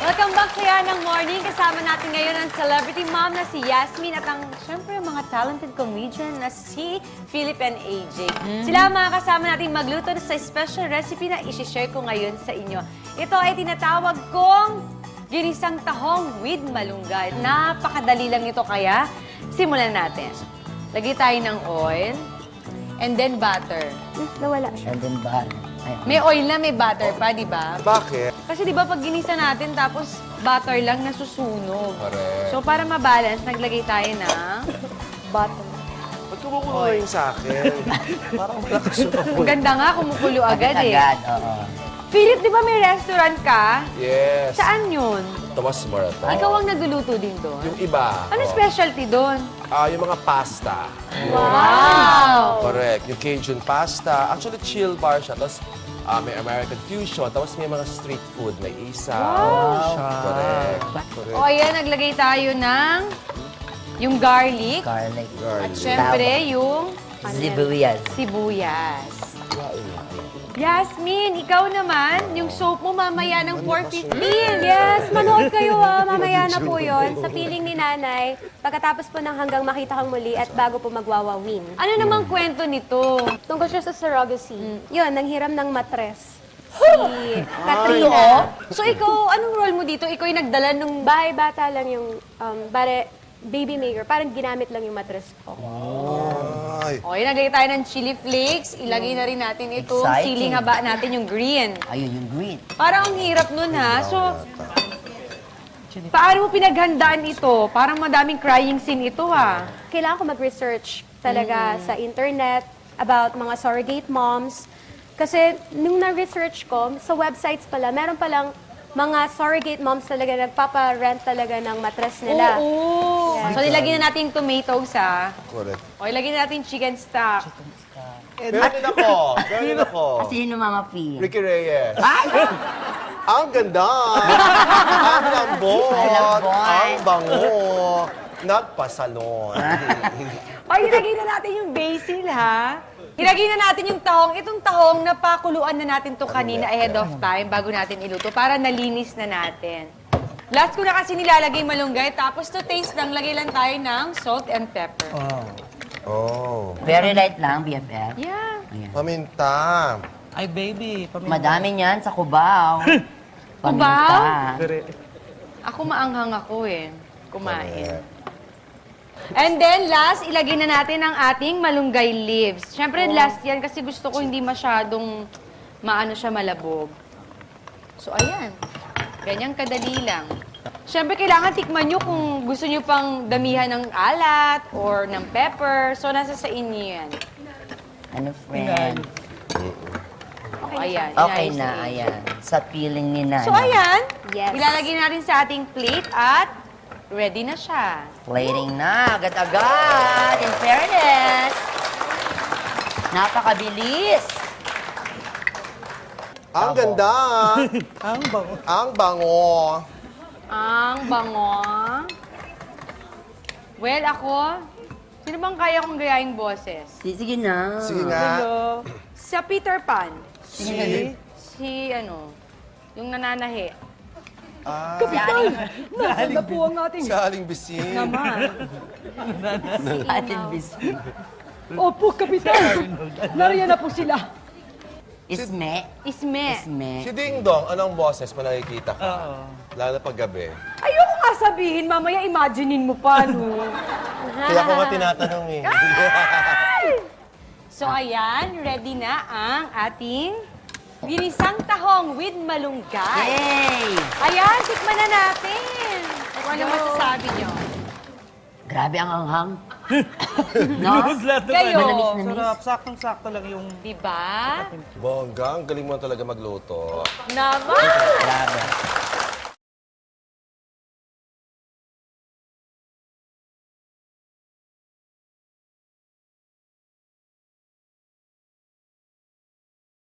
Welcome back sa ng Morning. Kasama natin ngayon ang celebrity mom na si Yasmin at ang, syempre, mga talented comedian na si Philip and AJ. Sila ang mga kasama natin magluto sa special recipe na isi-share ko ngayon sa inyo. Ito ay tinatawag kong ginisang tahong with malunggay. Napakadali lang ito kaya simulan natin. Lagay tayo ng oil and then butter. Nawala siya. And then butter. May oil na, may butter pa, di ba? Bakit? Kasi di ba pag ginisa natin tapos butter lang nasusunog. Correct. So para ma-balance, naglagay tayo ng butter. Ba't kumukulo yung sa akin? Parang malakas yung Ang apoy. ganda nga, kumukulo agad eh. Agad, oo. Philip, di ba may restaurant ka? Yes. Saan yun? Tomas Marathon. Ikaw ang nagluluto din doon? Yung iba. Ano specialty doon? Yung mga pasta. Wow! Correct. Yung Cajun pasta. Actually, chill bar siya. Tapos may American fusion. Tapos may mga street food. May isaw. Wow! Correct. Correct. O ayan, naglagay tayo ng yung garlic. Garlic. At syempre, yung Sibuyas. sibuyas. Yasmin, ikaw naman, yung soap mo mamaya ng 4:15. Yes, manood kayo mamaya na po yun sa piling ni nanay. Pagkatapos po ng hanggang makita kang muli at bago po magwawawin. Ano namang kwento nito? Tungkol siya sa surrogacy. Yun, nanghiram ng matres. Si Katrina. So ikaw, anong role mo dito? Ikaw yung nagdala nung... Bahay bata lang yung baby maker. Parang ginamit lang yung matres ko. Ay. O, naglagay tayo ng chili flakes. Ilagay na rin natin itong Exciting. siling haba natin, yung green. Ayun, yung green. Parang ang hirap nun, ha? So, paano mo pinaghandaan ito? Parang madaming crying scene ito, ha? Kailangan ko mag-research talaga sa internet about mga surrogate moms. Kasi nung na-research ko, sa websites pala, meron palang mga surrogate moms talaga nagpapa-rent talaga ng matres nila. Oo. Yeah. So, nilagay na natin yung tomatoes, ha? Correct. O, ilagay na natin chicken stock. Meron din ako. Meron din ako. Sino Mama P? Ricky Reyes. Ang ganda! Ang lambot! Malambot. Ang bango! Nagpasalon. Ay, ilagay na natin yung basil, ha? Ilagay na natin yung tahong. Itong tahong, napakuluan na natin to kanina ahead of time bago natin iluto para nalinis na natin. Last ko na kasi nilalagay malunggay, tapos to taste lang, lagay lang tayo ng salt and pepper. Oh. Very light lang, BFF. Yeah. Ayan. Paminta. Ay, baby. Madami niyan sa Cubao. Cubao? Paminta. Ako maanghang ako eh, kumain. And then, last, ilagay na natin ang ating malunggay leaves. Siyempre, last yan kasi gusto ko hindi masyadong maano siya malabog. So, ayan. Ganyang kadali lang. Siyempre, kailangan tikman nyo kung gusto nyo pang damihan ng alat or ng pepper. So, nasa sa inyo yan. Ano, friend? O, ayan. Okay inayos na, ayan. Sa piling ni Nana. So, ayan. Yes. Ilalagay natin sa ating plate at ready na siya. Plating na, agad-agad. In fairness. Napakabilis. Ang ganda! Ang bango. Ang bango! Ang bango. Well, ako, sino bang kaya kong gayaing boses? Sige na. Sige nga. Sa Peter Pan, Sige. si ano, yung nananahi. Nasaan na po ang ating Sa aling bising. naman. ating biscuit? Opo, Kapitan. Nariyan na po sila. Isme. Isme. Isme. Si Ding Dong, anong boses pa nakikita ka? Oo. Lalo na paggabi. Ayoko nga sabihin, mamaya imaginein mo pa, no? Kaya ako nga tinatanong eh. So, ayan, ready na ang ating ginisang tahong with malunggay. Yay! Ayan, tikman na natin. Kung ano masasabi nyo? Grabe ang anghang. no? Lahat Kayo. Manamis-namis. Sarap. Saktong-sakto lang yung... Diba? Bongga, ang galing mo talaga magluto. Naman! Grabe.